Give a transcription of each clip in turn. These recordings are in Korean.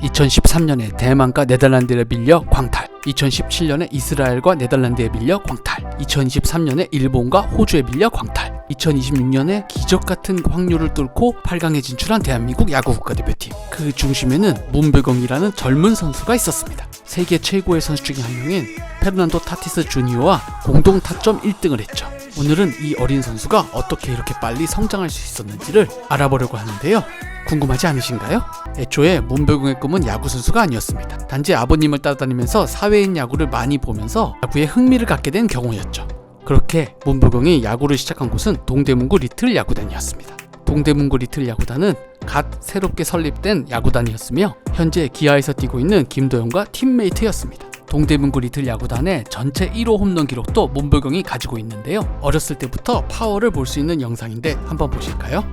2013년에 대만과 네덜란드에 밀려 광탈, 2017년에 이스라엘과 네덜란드에 밀려 광탈, 2023년에 일본과 호주에 밀려 광탈, 2026년에 기적같은 확률을 뚫고 8강에 진출한 대한민국 야구 국가대표팀. 그 중심에는 문배경이라는 젊은 선수가 있었습니다. 세계 최고의 선수 중에 한 명인 페르난도 타티스 주니어와 공동 타점 1등을 했죠. 오늘은 이 어린 선수가 어떻게 이렇게 빨리 성장할 수 있었는지를 알아보려고 하는데요. 궁금하지 않으신가요? 애초에 문배경의 꿈은 야구 선수가 아니었습니다. 단지 아버님을 따라다니면서 사회인 야구를 많이 보면서 야구에 흥미를 갖게 된 경우였죠. 그렇게 문배경이 야구를 시작한 곳은 동대문구 리틀 야구단이었습니다. 동대문구 리틀 야구단은 갓 새롭게 설립된 야구단이었으며 현재 기아에서 뛰고 있는 김도영과 팀메이트였습니다. 동대문구 리틀 야구단의 전체 1호 홈런 기록도 문배경이 가지고 있는데요. 어렸을 때부터 파워를 볼 수 있는 영상인데 한번 보실까요?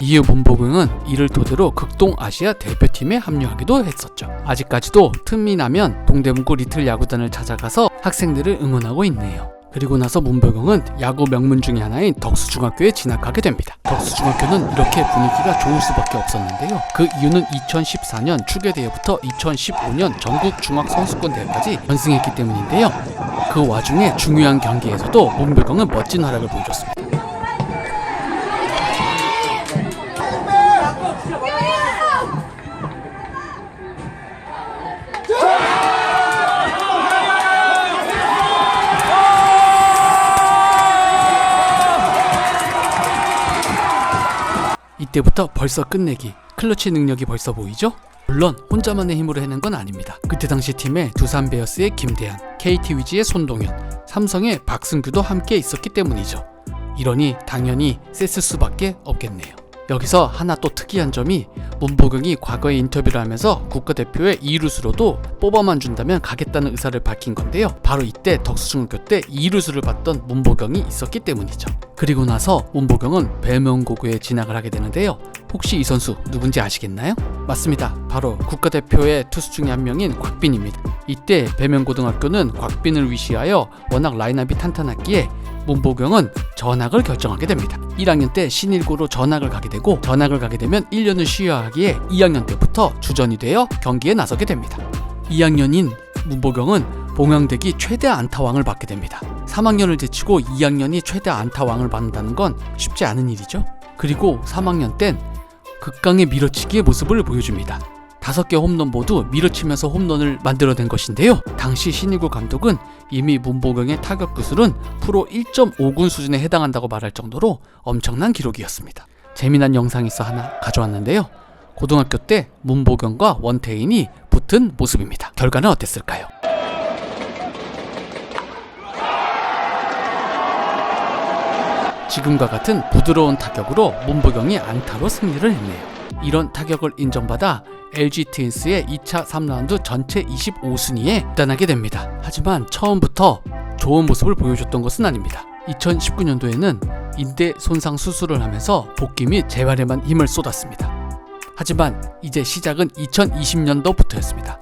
이후 문배경은 이를 토대로 극동 아시아 대표팀에 합류하기도 했었죠. 아직까지도 틈이 나면 동대문구 리틀 야구단을 찾아가서 학생들을 응원하고 있네요. 그리고 나서 문배경은 야구 명문 중의 하나인 덕수중학교에 진학하게 됩니다. 덕수중학교는 이렇게 분위기가 좋을 수밖에 없었는데요. 그 이유는 2014년 추계대회부터 2015년 전국 중학선수권대회까지 연승했기 때문인데요. 그 와중에 중요한 경기에서도 문배경은 멋진 활약을 보여줬습니다. 이때부터 벌써 끝내기, 클러치 능력이 벌써 보이죠? 물론 혼자만의 힘으로 해낸 건 아닙니다. 그때 당시 팀에 두산 베어스의 김대한, KT 위즈의 손동현, 삼성의 박승규도 함께 있었기 때문이죠. 이러니 당연히 셌을 수밖에 없겠네요. 여기서 하나 또 특이한 점이 문배경이 과거에 인터뷰를 하면서 국가대표의 2루수로도 뽑아만 준다면 가겠다는 의사를 밝힌 건데요. 바로 이때 덕수중학교 때 2루수를 봤던 문배경이 있었기 때문이죠. 그리고 나서 문배경은 배명고교에 진학을 하게 되는데요. 혹시 이 선수 누군지 아시겠나요? 맞습니다. 바로 국가대표의 투수 중에 한 명인 곽빈입니다. 이때 배명고등학교는 곽빈을 위시하여 워낙 라인업이 탄탄했기에 문배경은 전학을 결정하게 됩니다. 1학년 때 신일고로 전학을 가게 되고 전학을 가게 되면 1년을 쉬어야 하기에 2학년 때부터 주전이 되어 경기에 나서게 됩니다. 2학년인 문배경은 봉황대기 최대 안타왕을 받게 됩니다. 3학년을 제치고 2학년이 최대 안타왕을 받는다는 건 쉽지 않은 일이죠. 그리고 3학년 땐 극강의 밀어치기의 모습을 보여줍니다. 5개 홈런 모두 밀어치면서 홈런을 만들어낸 것인데요. 당시 신일구 감독은 이미 문배경의 타격 기술은 프로 1.5군 수준에 해당한다고 말할 정도로 엄청난 기록이었습니다. 재미난 영상이 있어 하나 가져왔는데요. 고등학교 때 문배경과 원태인이 붙은 모습입니다. 결과는 어땠을까요? 지금과 같은 부드러운 타격으로 문배경이 안타로 승리를 했네요. 이런 타격을 인정받아 LG 트윈스의 2차 3라운드 전체 25순위에 입단하게 됩니다. 하지만 처음부터 좋은 모습을 보여줬던 것은 아닙니다. 2019년도에는 인대 손상 수술을 하면서 복귀 및 재활에만 힘을 쏟았습니다. 하지만 이제 시작은 2020년도부터였습니다.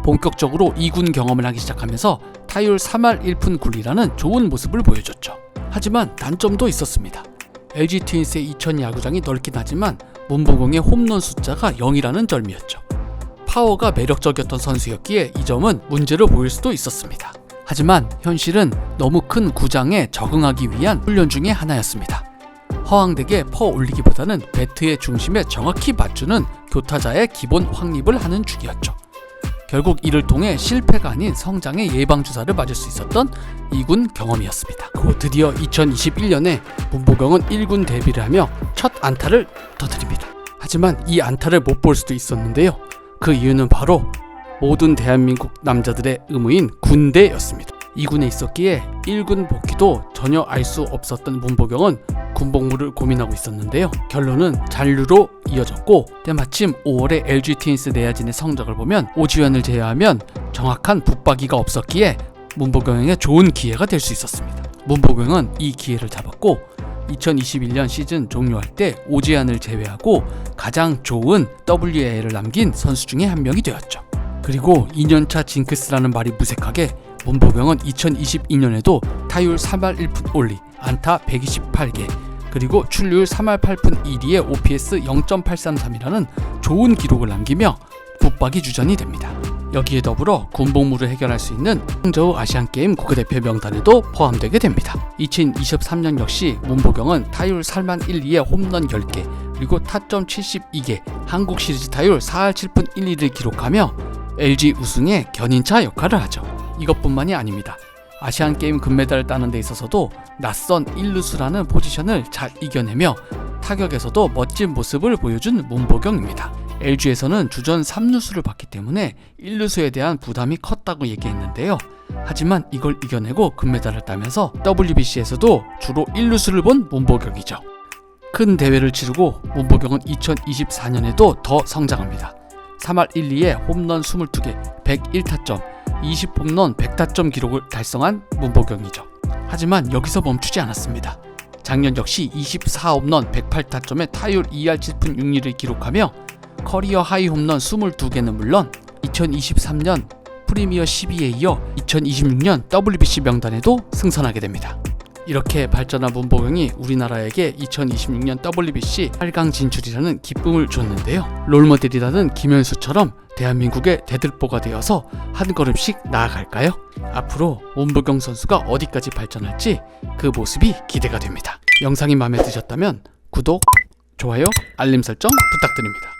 본격적으로 2군 경험을 하기 시작하면서 타율 3할 1푼 9리라는 좋은 모습을 보여줬죠. 하지만 단점도 있었습니다. LG 트윈스의 이천 야구장이 넓긴 하지만 문배경의 홈런 숫자가 0이라는 점이었죠. 파워가 매력적이었던 선수였기에 이 점은 문제로 보일 수도 있었습니다. 하지만 현실은 너무 큰 구장에 적응하기 위한 훈련 중의 하나였습니다. 허황되게 퍼 올리기보다는 배트의 중심에 정확히 맞추는 교타자의 기본 확립을 하는 중이었죠. 결국 이를 통해 실패가 아닌 성장의 예방주사를 맞을 수 있었던 2군 경험이었습니다. 그리고 드디어 2021년에 문배경은 1군 데뷔를 하며 첫 안타를 터뜨립니다. 하지만 이 안타를 못 볼 수도 있었는데요. 그 이유는 바로 모든 대한민국 남자들의 의무인 군대였습니다. 2군에 있었기에 1군 복귀도 전혀 알 수 없었던 문배경은 군복무를 고민하고 있었는데요. 결론은 잔류로 이어졌고 때마침 5월에 LG 트윈스 내야진의 성적을 보면 오지환을 제외하면 정확한 붙박이가 없었기에 문배경에게 좋은 기회가 될 수 있었습니다. 문배경은 이 기회를 잡았고 2021년 시즌 종료할 때 오지환을 제외하고 가장 좋은 WA를 남긴 선수 중에 한 명이 되었죠. 그리고 2년차 징크스라는 말이 무색하게 문보경은 2022년에도 타율 3할 1푼 올리, 안타 128개, 그리고 출루율 3할 8푼 1리에 OPS 0.833이라는 좋은 기록을 남기며 붙박이 주전이 됩니다. 여기에 더불어 군복무를 해결할 수 있는 항저우 아시안게임 국가대표 명단에도 포함되게 됩니다. 2023년 역시 문보경은 타율 3할 1리에 홈런 10개, 그리고 타점 72개, 한국 시리즈 타율 4할 7푼 1리를 기록하며 LG 우승의 견인차 역할을 하죠. 이것뿐만이 아닙니다. 아시안게임 금메달을 따는 데 있어서도 낯선 1루수라는 포지션을 잘 이겨내며 타격에서도 멋진 모습을 보여준 문보경입니다. LG에서는 주전 3루수를 봤기 때문에 1루수에 대한 부담이 컸다고 얘기했는데요. 하지만 이걸 이겨내고 금메달을 따면서 WBC에서도 주로 1루수를 본 문보경이죠. 큰 대회를 치르고 문보경은 2024년에도 더 성장합니다. 3할 1리에 홈런 22개, 101타점, 20홈런 100타점 기록을 달성한 문보경이죠. 하지만 여기서 멈추지 않았습니다. 작년 역시 24홈런 108타점에 타율 2할 7푼 6리를 기록하며 커리어 하이 홈런 22개는 물론 2023년 프리미어 12에 이어 2026년 WBC 명단에도 승선하게 됩니다. 이렇게 발전한 문보경이 우리나라에게 2026년 WBC 8강 진출이라는 기쁨을 줬는데요. 롤모델이라는 김현수처럼 대한민국의 대들보가 되어서 한 걸음씩 나아갈까요? 앞으로 문보경 선수가 어디까지 발전할지 그 모습이 기대가 됩니다. 영상이 마음에 드셨다면 구독, 좋아요, 알림 설정 부탁드립니다.